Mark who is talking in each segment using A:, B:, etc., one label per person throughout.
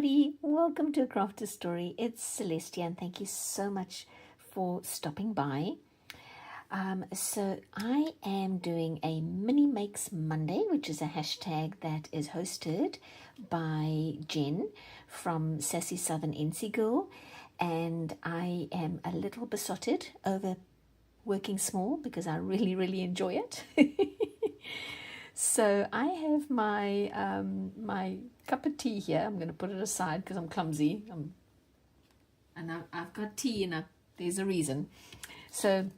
A: everybody, welcome to A Crafter's Story. It's Celestia and thank you so much for stopping by. So I am doing a Mini Makes Monday, which is a hashtag that is hosted by Jen from Sassy Southern NC Girl, and I am a little besotted over working small because I really enjoy it. So I have my my cup of tea here. I'm going to put it aside because I'm clumsy. I've got tea and there's a reason. So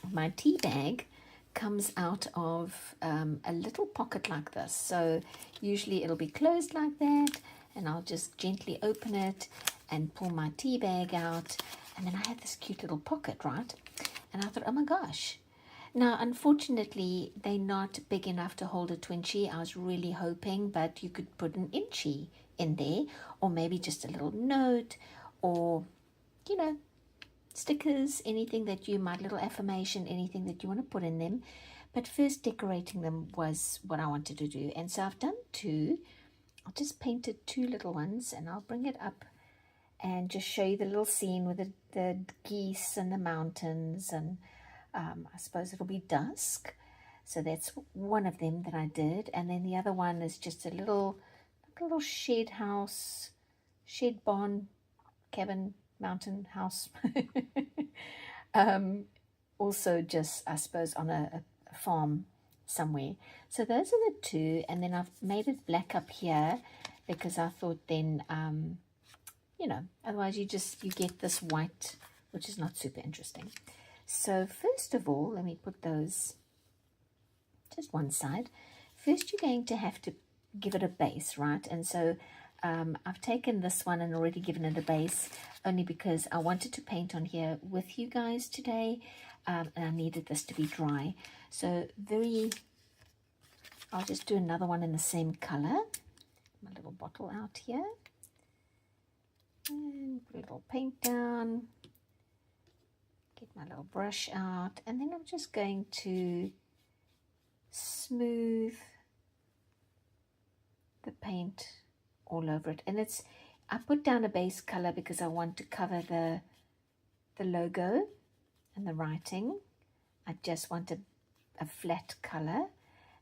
A: my tea bag comes out of a little pocket like this. So usually it'll be closed like that, and I'll just gently open it and pull my tea bag out. And then I have this cute little pocket, right? And I thought, oh my gosh. Now, unfortunately, they're not big enough to hold a twinchy. I was really hoping, but you could put an inchy in there, or maybe just a little note, or, you know, stickers, anything that you might, little affirmation, anything that you want to put in them. But first, decorating them was what I wanted to do. And so I've done two. I just painted two little ones, and I'll bring it up and just show you the little scene with the geese and the mountains, and I suppose it'll be dusk. So that's one of them that I did. And then the other one is just a little shed house, shed barn, cabin, mountain house. Also just, I suppose, on a farm somewhere. So those are the two. And then I've made it black up here because I thought then, you know, otherwise you get this white, which is not super interesting. So first of all, let me put those just one side. First, you're going to have to give it a base, right? And so I've taken this one and already given it a base, only because I wanted to paint on here with you guys today, and I needed this to be dry. So I'll just do another one in the same color. My little bottle out here. And put a little paint down. Get my little brush out, and then I'm just going to smooth the paint all over it. And I put down a base color because I want to cover the logo and the writing. I just want a flat color,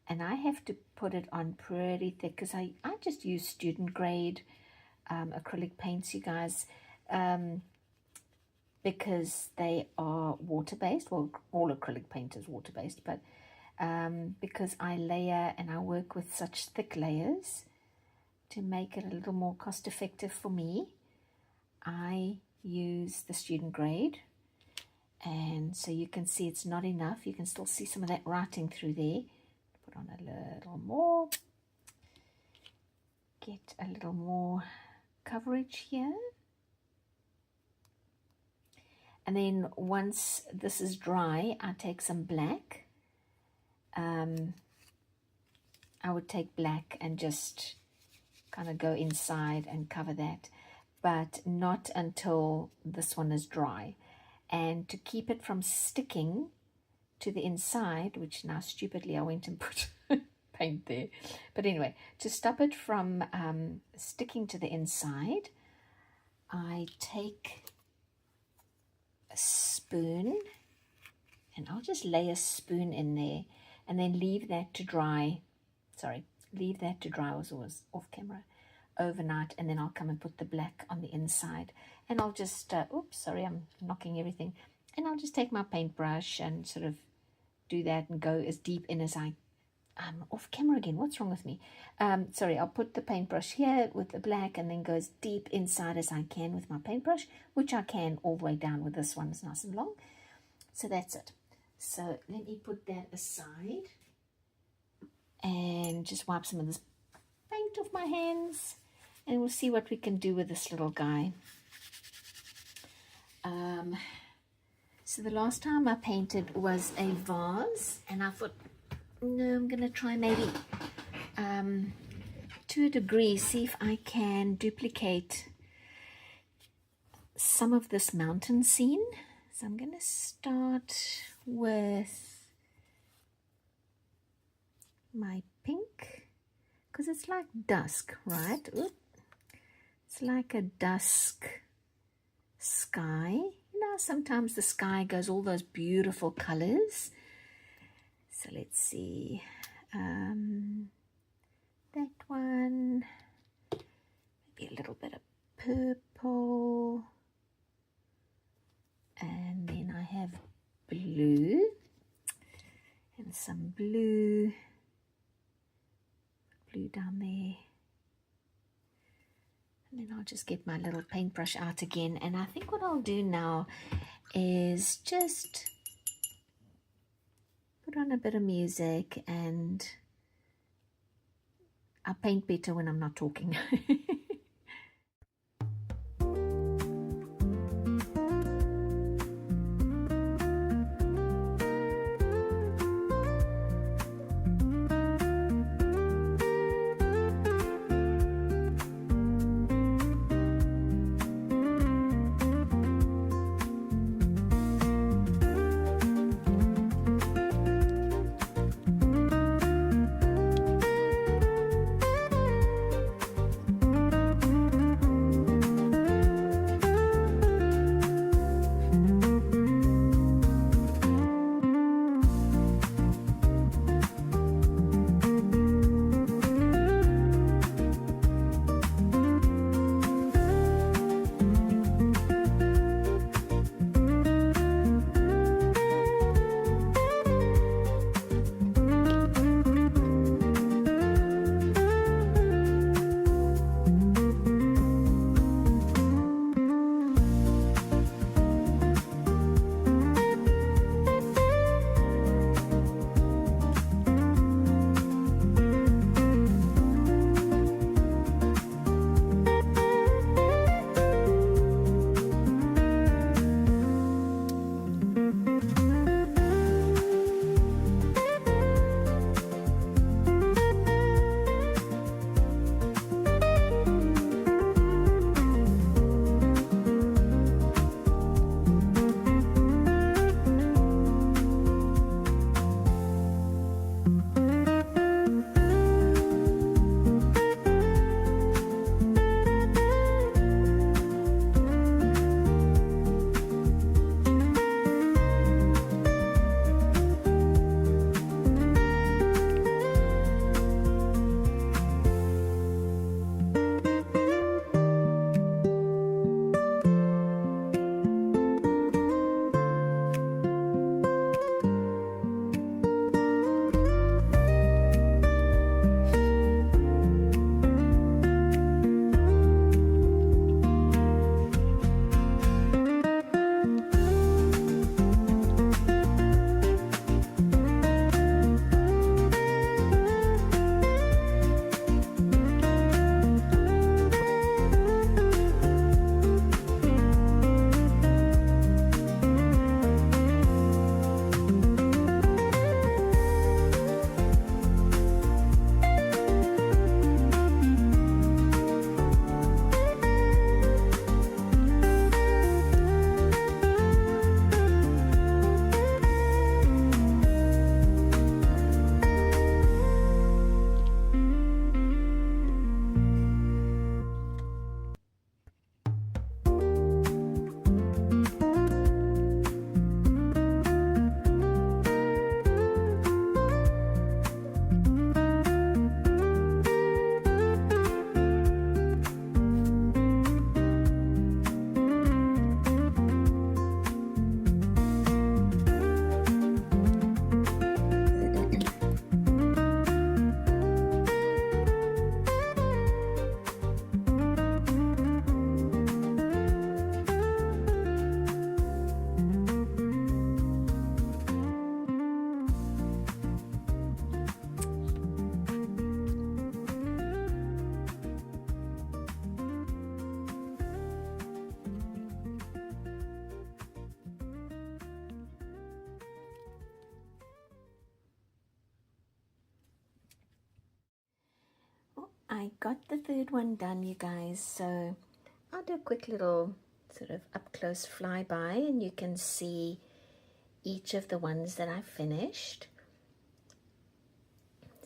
A: and I have to put it on pretty thick because I just use student grade acrylic paints, you guys. Because they are water-based. Well, all acrylic paint is water-based, but because I layer and I work with such thick layers to make it a little more cost-effective for me, I use the student grade. And so you can see it's not enough. You can still see some of that writing through there. Put on a little more. Get a little more coverage here. And then once this is dry, I take some black. I would take black and just kind of go inside and cover that, but not until this one is dry. And to keep it from sticking to the inside, which now stupidly I went and put paint there. But anyway, to stop it from sticking to the inside, I take a spoon, and I'll just lay a spoon in there and then leave that to dry. Leave that to dry. I was always off camera overnight, and then I'll come and put the black on the inside, and I'll just oops, sorry, I'm knocking everything. And I'll just take my paintbrush and sort of do that and go as deep in as I'm off camera again. What's wrong with me? Sorry, I'll put the paintbrush here with the black and then go as deep inside as I can with my paintbrush, which I can all the way down with this one. It's nice and long. So that's it. So let me put that aside and just wipe some of this paint off my hands, and we'll see what we can do with this little guy. So the last time I painted was a vase, and I thought, no, I'm going to try maybe to a degree, see if I can duplicate some of this mountain scene. So I'm going to start with my pink, because it's like dusk, right? Oop. It's like a dusk sky. You know, sometimes the sky goes all those beautiful colors. So let's see. That one. Maybe a little bit of purple. And then I have blue. And some blue down there. And then I'll just get my little paintbrush out again. And I think what I'll do now is just put on a bit of music, and I paint better when I'm not talking. I got the third one done, you guys, so I'll do a quick little sort of up-close flyby, and you can see each of the ones that I finished.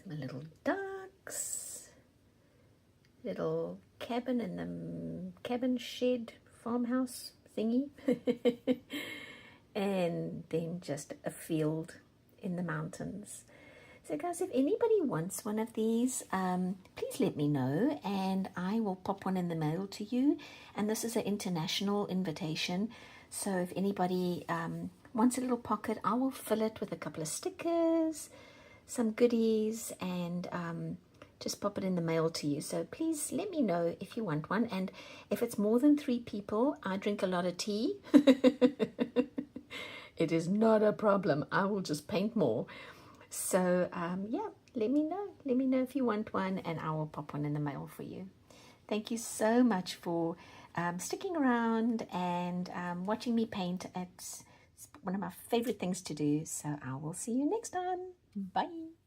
A: My little ducks, little cabin in the cabin shed farmhouse thingy. And then just a field in the mountains. So guys, if anybody wants one of these, please let me know and I will pop one in the mail to you. And this is an international invitation. So if anybody wants a little pocket, I will fill it with a couple of stickers, some goodies, and just pop it in the mail to you. So please let me know if you want one. And if it's more than 3 people, I drink a lot of tea. It is not a problem. I will just paint more. So yeah, let me know. Let me know if you want one and I will pop one in the mail for you. Thank you so much for sticking around and watching me paint. It's one of my favorite things to do. So I will see you next time. Bye.